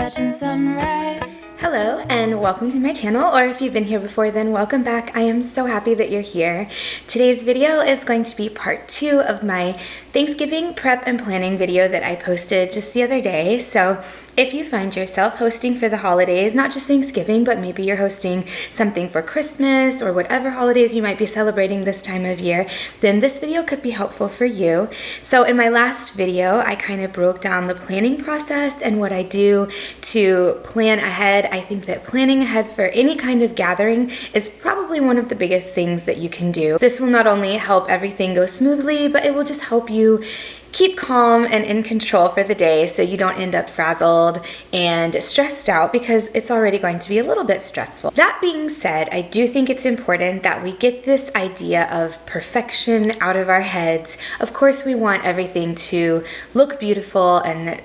setting sunrise. Hello and welcome to my channel, or if you've been here before then welcome back. I am so happy that you're here. Today's video is going to be part 2 of my Thanksgiving prep and planning video that I posted just the other day. So if you find yourself hosting for the holidays, not just Thanksgiving, but maybe you're hosting something for Christmas or whatever holidays you might be celebrating this time of year, then this video could be helpful for you. So in my last video, I kind of broke down the planning process and what I do to plan ahead. I think that planning ahead for any kind of gathering is probably one of the biggest things that you can do. This will not only help everything go smoothly, but it will just help you keep calm and in control for the day so you don't end up frazzled and stressed out, because it's already going to be a little bit stressful. That being said, I do think it's important that we get this idea of perfection out of our heads. Of course, we want everything to look beautiful and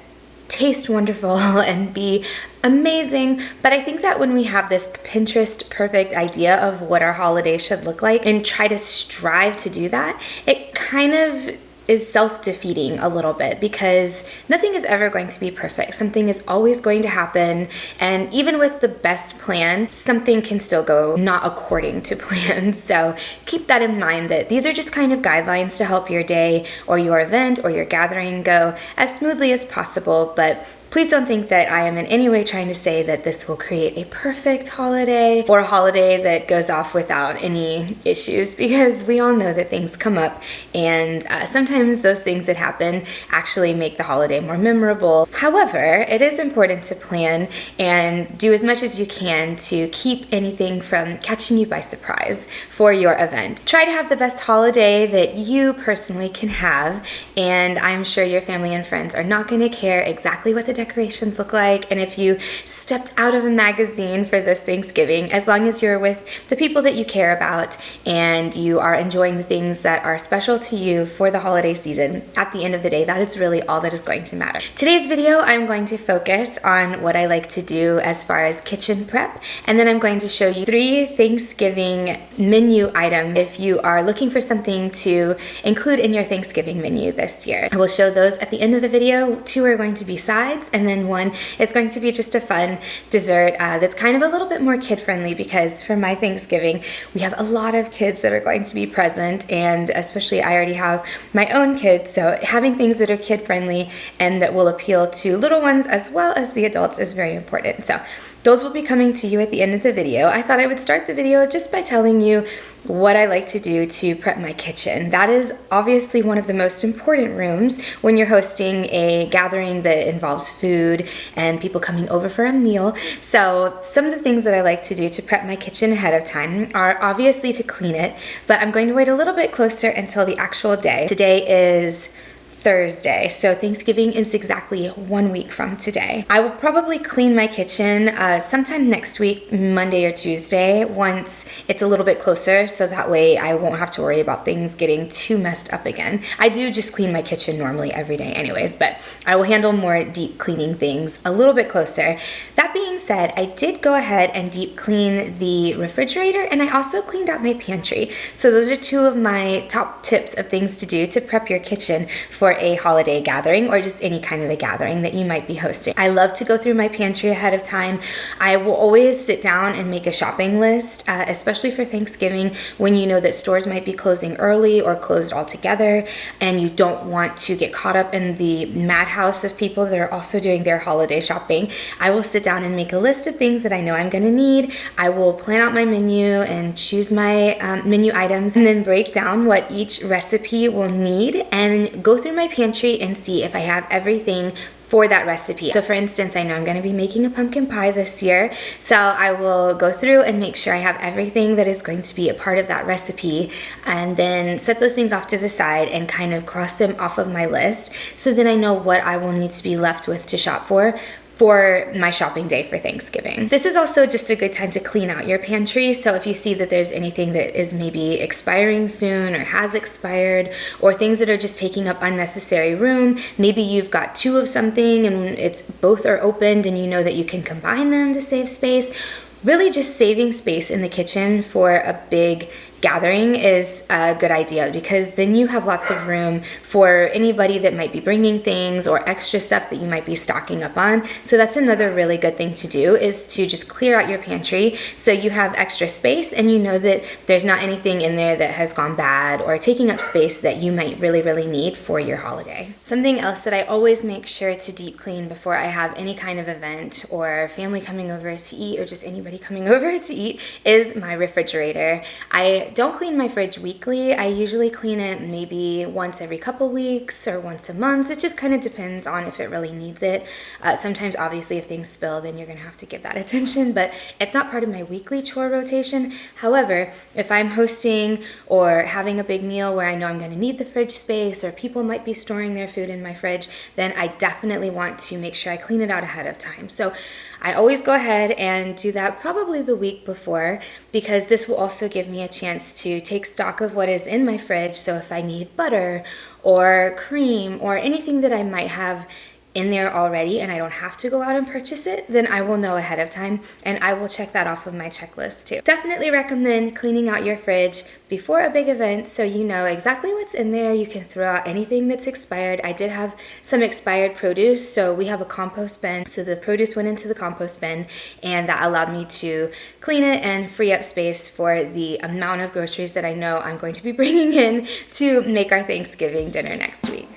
taste wonderful and be amazing, but I think that when we have this Pinterest perfect idea of what our holiday should look like and try to strive to do that, it kind of is self-defeating a little bit, because nothing is ever going to be perfect. Something is always going to happen, and even with the best plan, something can still go not according to plan. So keep that in mind, that these are just kind of guidelines to help your day or your event or your gathering go as smoothly as possible. But please don't think that I am in any way trying to say that this will create a perfect holiday or a holiday that goes off without any issues, because we all know that things come up, and sometimes those things that happen actually make the holiday more memorable. However, it is important to plan and do as much as you can to keep anything from catching you by surprise for your event. Try to have the best holiday that you personally can have, and I'm sure your family and friends are not going to care exactly what the decorations look like, and if you stepped out of a magazine for this Thanksgiving, as long as you're with the people that you care about and you are enjoying the things that are special to you for the holiday season, at the end of the day, that is really all that is going to matter. Today's video, I'm going to focus on what I like to do as far as kitchen prep, and then I'm going to show you 3 Thanksgiving menu items if you are looking for something to include in your Thanksgiving menu this year. I will show those at the end of the video. 2 are going to be sides, and then 1 is going to be just a fun dessert that's kind of a little bit more kid-friendly, because for my Thanksgiving, we have a lot of kids that are going to be present, and especially I already have my own kids, so having things that are kid-friendly and that will appeal to little ones as well as the adults is very important. So those will be coming to you at the end of the video. I thought I would start the video just by telling you what I like to do to prep my kitchen. That is obviously one of the most important rooms when you're hosting a gathering that involves food and people coming over for a meal. So some of the things that I like to do to prep my kitchen ahead of time are obviously to clean it, but I'm going to wait a little bit closer until the actual day. Today is Thursday, so Thanksgiving is exactly 1 week from today. I will probably clean my kitchen sometime next week, Monday or Tuesday, once it's a little bit closer, so that way I won't have to worry about things getting too messed up again. I do just clean my kitchen normally every day anyways, but I will handle more deep cleaning things a little bit closer. That being said, I did go ahead and deep clean the refrigerator, and I also cleaned out my pantry. So those are 2 of my top tips of things to do to prep your kitchen for a holiday gathering or just any kind of a gathering that you might be hosting. I love to go through my pantry ahead of time. I will always sit down and make a shopping list, especially for Thanksgiving, when you know that stores might be closing early or closed altogether, and you don't want to get caught up in the madhouse of people that are also doing their holiday shopping. I will sit down and make a list of things that I know I'm gonna need. I will plan out my menu and choose my menu items, and then break down what each recipe will need and go through my pantry and see if I have everything for that recipe. So for instance, I know I'm going to be making a pumpkin pie this year, so I will go through and make sure I have everything that is going to be a part of that recipe, and then set those things off to the side and kind of cross them off of my list, so then I know what I will need to be left with to shop for my shopping day for Thanksgiving. This is also just a good time to clean out your pantry. So if you see that there's anything that is maybe expiring soon or has expired, or things that are just taking up unnecessary room, maybe you've got 2 of something and both are opened and you know that you can combine them to save space. Really just saving space in the kitchen for a big gathering is a good idea, because then you have lots of room for anybody that might be bringing things or extra stuff that you might be stocking up on. So that's another really good thing to do, is to just clear out your pantry so you have extra space and you know that there's not anything in there that has gone bad or taking up space that you might really need for your holiday. Something else that I always make sure to deep clean before I have any kind of event or family coming over to eat, or just anybody coming over to eat, is my refrigerator. I don't clean my fridge weekly. I usually clean it maybe once every couple weeks or once a month. It just kind of depends on if it really needs it. Sometimes obviously if things spill, then you're gonna have to give that attention, but it's not part of my weekly chore rotation. However, if I'm hosting or having a big meal where I know I'm gonna need the fridge space, or people might be storing their food in my fridge, then I definitely want to make sure I clean it out ahead of time. So I always go ahead and do that probably the week before, because this will also give me a chance to take stock of what is in my fridge. So if I need butter or cream or anything that I might have in there already and I don't have to go out and purchase it, then I will know ahead of time and I will check that off of my checklist too. Definitely recommend cleaning out your fridge before a big event so you know exactly what's in there. You can throw out anything that's expired. I did have some expired produce, so we have a compost bin, so the produce went into the compost bin, and that allowed me to clean it and free up space for the amount of groceries that I know I'm going to be bringing in to make our Thanksgiving dinner next week.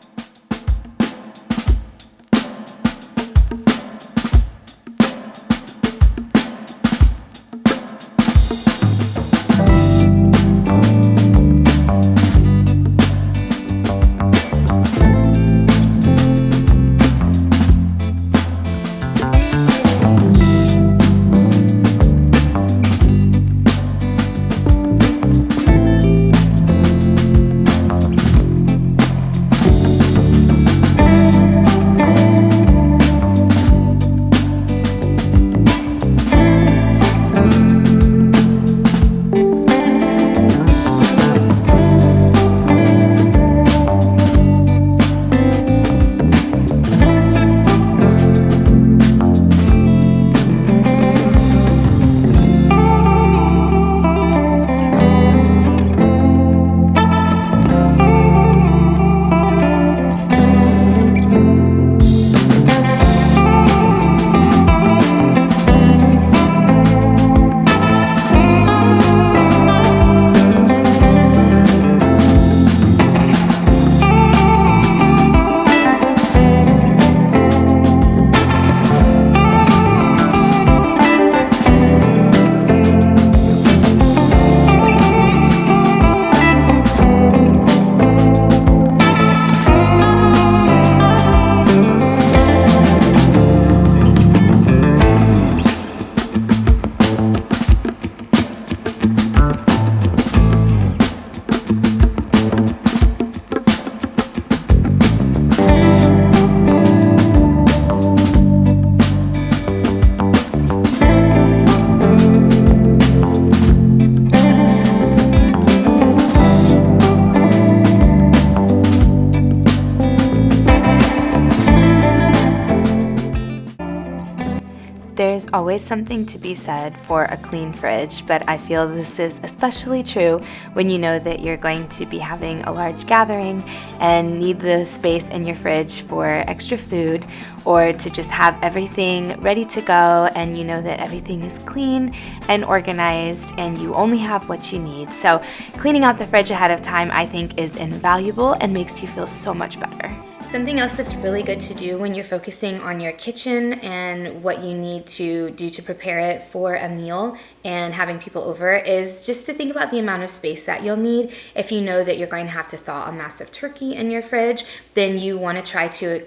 There's always something to be said for a clean fridge, but I feel this is especially true when you know that you're going to be having a large gathering and need the space in your fridge for extra food, or to just have everything ready to go and you know that everything is clean and organized and you only have what you need. So cleaning out the fridge ahead of time, I think, is invaluable and makes you feel so much better. Something else that's really good to do when you're focusing on your kitchen and what you need to do to prepare it for a meal and having people over is just to think about the amount of space that you'll need. If you know that you're going to have to thaw a massive turkey in your fridge, then you want to try to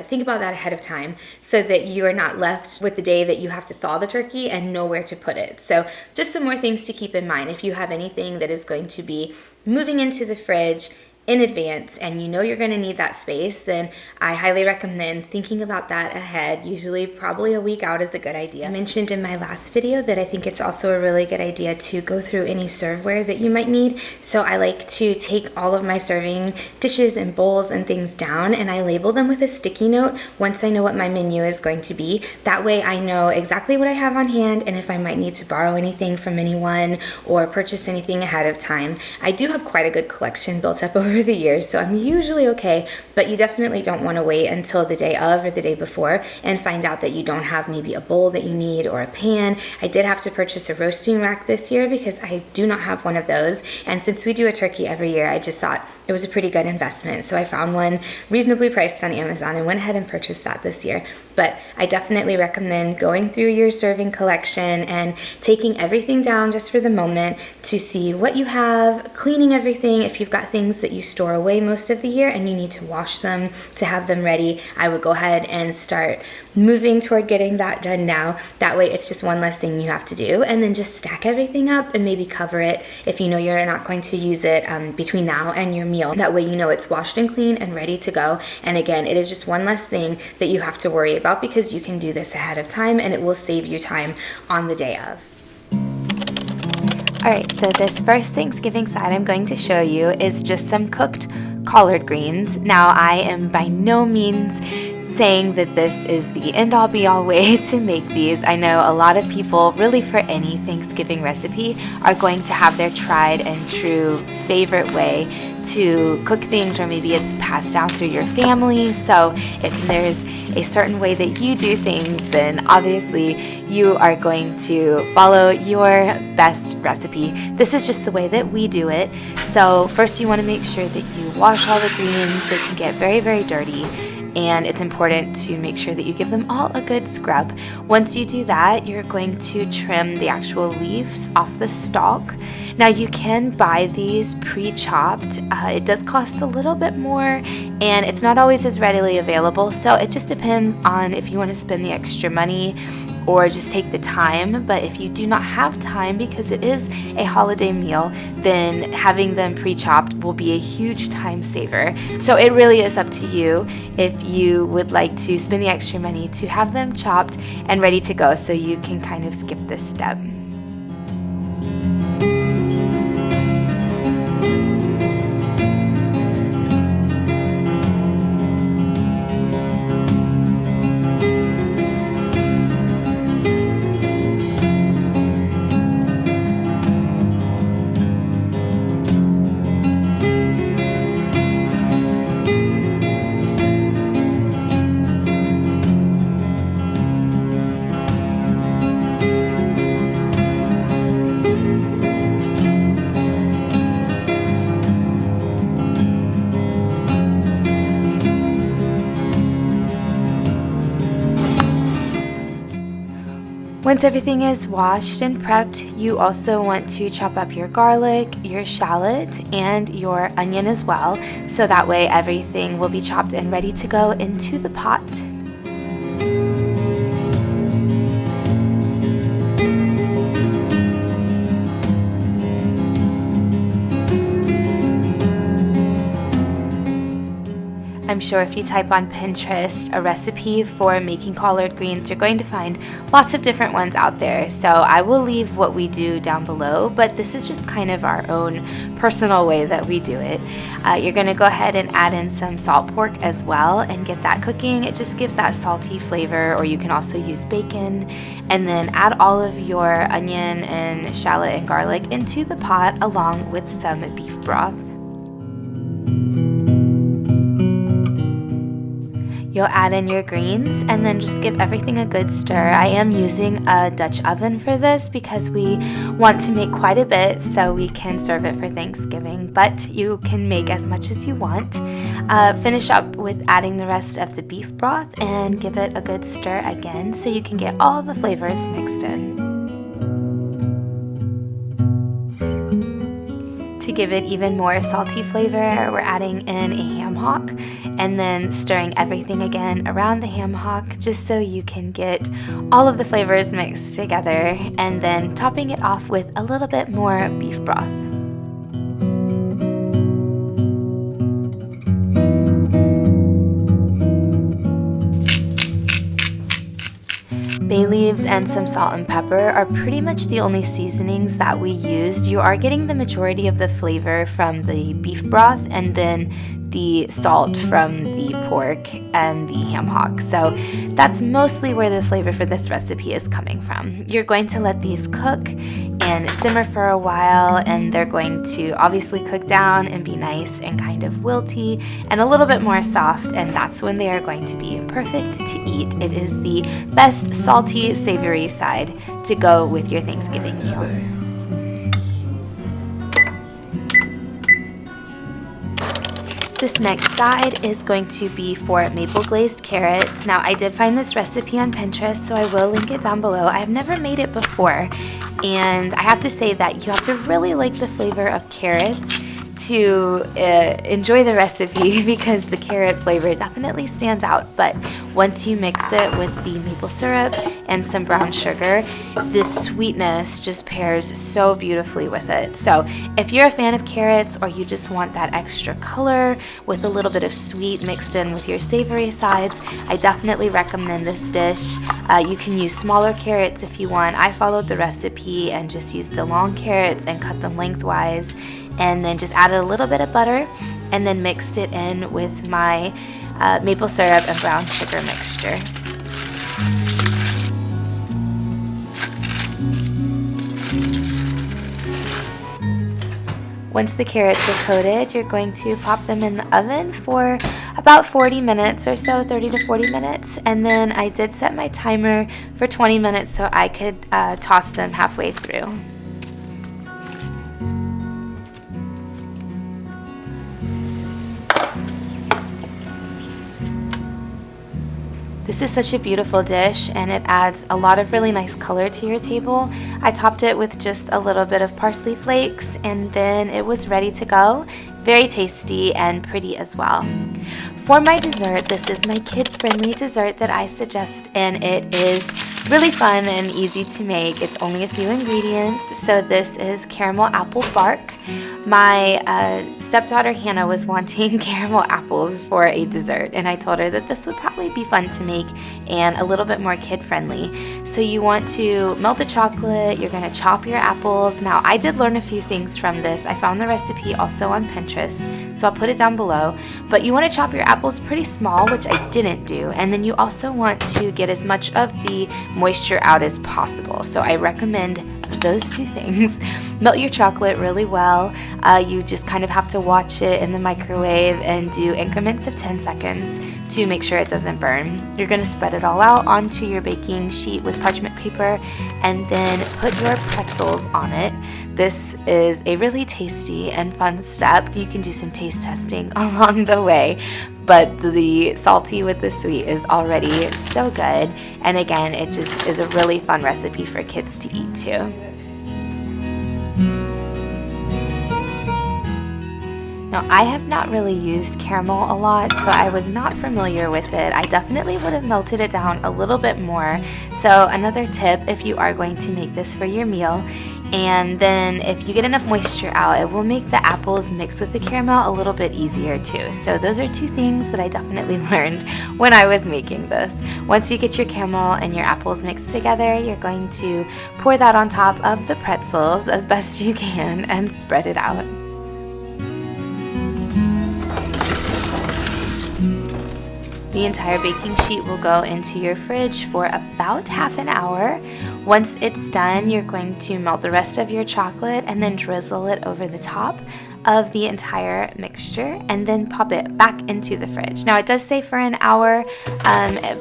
think about that ahead of time so that you are not left with the day that you have to thaw the turkey and nowhere to put it. So just some more things to keep in mind. If you have anything that is going to be moving into the fridge in advance and you know you're going to need that space, then I highly recommend thinking about that ahead. Usually probably a week out is a good idea. I mentioned in my last video that I think it's also a really good idea to go through any serveware that you might need. So I like to take all of my serving dishes and bowls and things down, and I label them with a sticky note once I know what my menu is going to be. That way I know exactly what I have on hand and if I might need to borrow anything from anyone or purchase anything ahead of time. I do have quite a good collection built up over the years, so I'm usually okay, but you definitely don't want to wait until the day of or the day before and find out that you don't have maybe a bowl that you need or a pan. I did have to purchase a roasting rack this year because I do not have one of those, and since we do a turkey every year, I just thought it was a pretty good investment. So I found one reasonably priced on Amazon and went ahead and purchased that this year. But I definitely recommend going through your serving collection and taking everything down just for the moment to see what you have, cleaning everything. If you've got things that you store away most of the year and you need to wash them to have them ready, I would go ahead and start moving toward getting that done now. That way it's just one less thing you have to do, and then just stack everything up and maybe cover it if you know you're not going to use it between now and your meal. That way you know it's washed and clean and ready to go. And again, it is just one less thing that you have to worry about because you can do this ahead of time and it will save you time on the day of. Alright, so this first Thanksgiving side I'm going to show you is just some cooked collard greens. Now, I am by no means saying that this is the end-all be-all way to make these. I know a lot of people, really for any Thanksgiving recipe, are going to have their tried and true favorite way to cook things, or maybe it's passed down through your family. So if there's a certain way that you do things, then obviously you are going to follow your best recipe. This is just the way that we do it. So first you want to make sure that you wash all the greens. They can get very, very dirty, and it's important to make sure that you give them all a good scrub. Once you do that, you're going to trim the actual leaves off the stalk. Now, you can buy these pre-chopped. It does cost a little bit more, and it's not always as readily available, so it just depends on if you want to spend the extra money or just take the time. But if you do not have time because it is a holiday meal, then having them pre-chopped will be a huge time saver. So it really is up to you if you would like to spend the extra money to have them chopped and ready to go, so you can kind of skip this step. Once everything is washed and prepped, you also want to chop up your garlic, your shallot, and your onion as well, so that way everything will be chopped and ready to go into the pot. I'm sure if you type on Pinterest a recipe for making collard greens, you're going to find lots of different ones out there. So I will leave what we do down below, but this is just kind of our own personal way that we do it. You're going to go ahead and add in some salt pork as well and get that cooking. It just gives that salty flavor, or you can also use bacon. And then add all of your onion and shallot and garlic into the pot along with some beef broth. You'll add in your greens and then just give everything a good stir. I am using a Dutch oven for this because we want to make quite a bit so we can serve it for Thanksgiving, but you can make as much as you want. Finish up with adding the rest of the beef broth and give it a good stir again so you can get all the flavors mixed in. To give it even more salty flavor, we're adding in a ham hock and then stirring everything again around the ham hock just so you can get all of the flavors mixed together, and then topping it off with a little bit more beef broth. bay leaves and some salt and pepper are pretty much the only seasonings that we used. You are getting the majority of the flavor from the beef broth and then the salt from the pork and the ham hock. So that's mostly where the flavor for this recipe is coming from. You're going to let these cook and simmer for a while, and they're going to obviously cook down and be nice and kind of wilty and a little bit more soft, and that's when they are going to be perfect to eat. It is the best salty, savory side to go with your Thanksgiving meal. This next side is going to be for maple glazed carrots. Now, I did find this recipe on Pinterest, so I will link it down below. I've never made it before, and I have to say that you have to really like the flavor of carrots to enjoy the recipe because the carrot flavor definitely stands out. But once you mix it with the maple syrup and some brown sugar, this sweetness just pairs so beautifully with it. So if you're a fan of carrots, or you just want that extra color with a little bit of sweet mixed in with your savory sides, I definitely recommend this dish. You can use smaller carrots if you want. I followed the recipe and just used the long carrots and cut them lengthwise, and then just added a little bit of butter and then mixed it in with my maple syrup and brown sugar mixture. Once the carrots are coated, you're going to pop them in the oven for about 40 minutes or so, 30 to 40 minutes. And then I did set my timer for 20 minutes so I could toss them halfway through. This is such a beautiful dish, and it adds a lot of really nice color to your table. I topped it with just a little bit of parsley flakes, and then it was ready to go. Very tasty and pretty as well. For my dessert, this is my kid-friendly dessert that I suggest, and it is really fun and easy to make. It's only a few ingredients. So this is caramel apple bark. My stepdaughter Hannah was wanting caramel apples for a dessert, and I told her that this would probably be fun to make and a little bit more kid-friendly. So you want to melt the chocolate, you're going to chop your apples. Now, I did learn a few things from this. I found the recipe also on Pinterest, so I'll put it down below. But you want to chop your apples pretty small, which I didn't do, and then you also want to get as much of the moisture out as possible. So I recommend those two things. Melt your chocolate really well. You just kind of have to watch it in the microwave and do increments of 10 seconds to make sure it doesn't burn. You're going to spread it all out onto your baking sheet with parchment paper and then put your pretzels on it. This is a really tasty and fun step. You can do some taste testing along the way, but the salty with the sweet is already so good. And again, it just is a really fun recipe for kids to eat too. Now, I have not really used caramel a lot, so I was not familiar with it. I definitely would have melted it down a little bit more. So another tip, if you are going to make this for your meal, and then if you get enough moisture out, it will make the apples mixed with the caramel a little bit easier too. So those are two things that I definitely learned when I was making this. Once you get your caramel and your apples mixed together, you're going to pour that on top of the pretzels as best you can and spread it out. The entire baking sheet will go into your fridge for about half an hour. Once it's done, you're going to melt the rest of your chocolate and then drizzle it over the top of the entire mixture and then pop it back into the fridge. Now, it does say for an hour,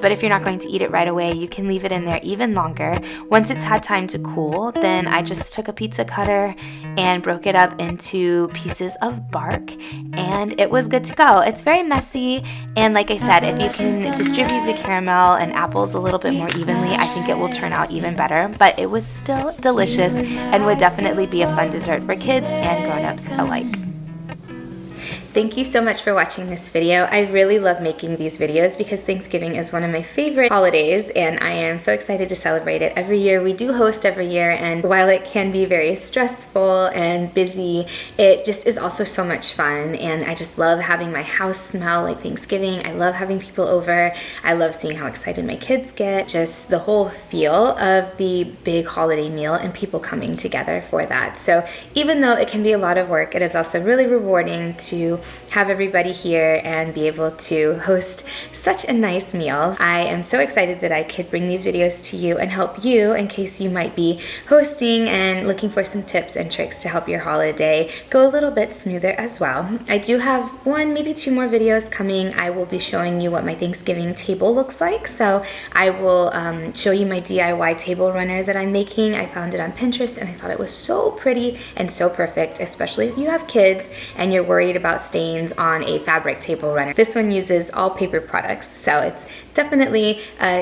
but if you're not going to eat it right away, you can leave it in there even longer. Once it's had time to cool, then I just took a pizza cutter and broke it up into pieces of bark, and it was good to go. It's very messy, and like I said, if you can distribute the caramel and apples a little bit more evenly, I think it will turn out even better. But it was still delicious and would definitely be a fun dessert for kids and grown-ups alike. Thank you so much for watching this video. I really love making these videos because Thanksgiving is one of my favorite holidays and I am so excited to celebrate it every year. We do host every year, and while it can be very stressful and busy, it just is also so much fun, and I just love having my house smell like Thanksgiving. I love having people over. I love seeing how excited my kids get. Just the whole feel of the big holiday meal and people coming together for that. So even though it can be a lot of work, it is also really rewarding to have everybody here and be able to host such a nice meal. I am so excited that I could bring these videos to you and help you in case you might be hosting and looking for some tips and tricks to help your holiday go a little bit smoother as well. I do have one, maybe two more videos coming. I will be showing you what my Thanksgiving table looks like. So I will show you my DIY table runner that I'm making. I found it on Pinterest and I thought it was so pretty and so perfect, especially if you have kids and you're worried about stains on a fabric table runner. This one uses all paper products, so it's definitely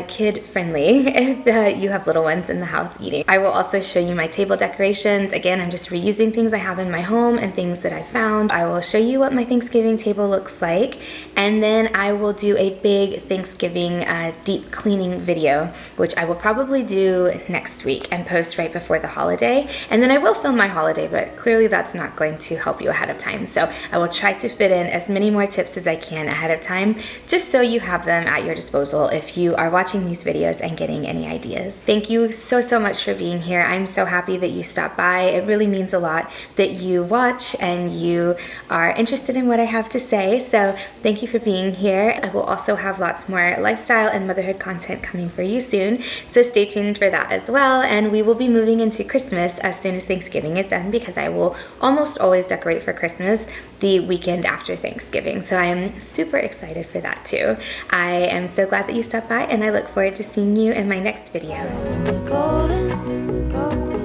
kid friendly if you have little ones in the house eating. I will also show you my table decorations. Again, I'm just reusing things I have in my home and things that I found. I will show you what my Thanksgiving table looks like, and then I will do a big Thanksgiving deep cleaning video, which I will probably do next week and post right before the holiday. And then I will film my holiday, but clearly that's not going to help you ahead of time. So I will try to fit in as many more tips as I can ahead of time, just so you have them at your disposal if you are watching these videos and getting any ideas. Thank you so much for being here. I'm so happy that you stopped by. It really means a lot that you watch and you are interested in what I have to say. So thank you for being here. I will also have lots more lifestyle and motherhood content coming for you soon. So stay tuned for that as well. And we will be moving into Christmas as soon as Thanksgiving is done, because I will almost always decorate for Christmas the weekend after Thanksgiving. So I am super excited for that too. I am so glad that you stopped by, and I look forward to seeing you in my next video. Golden, golden.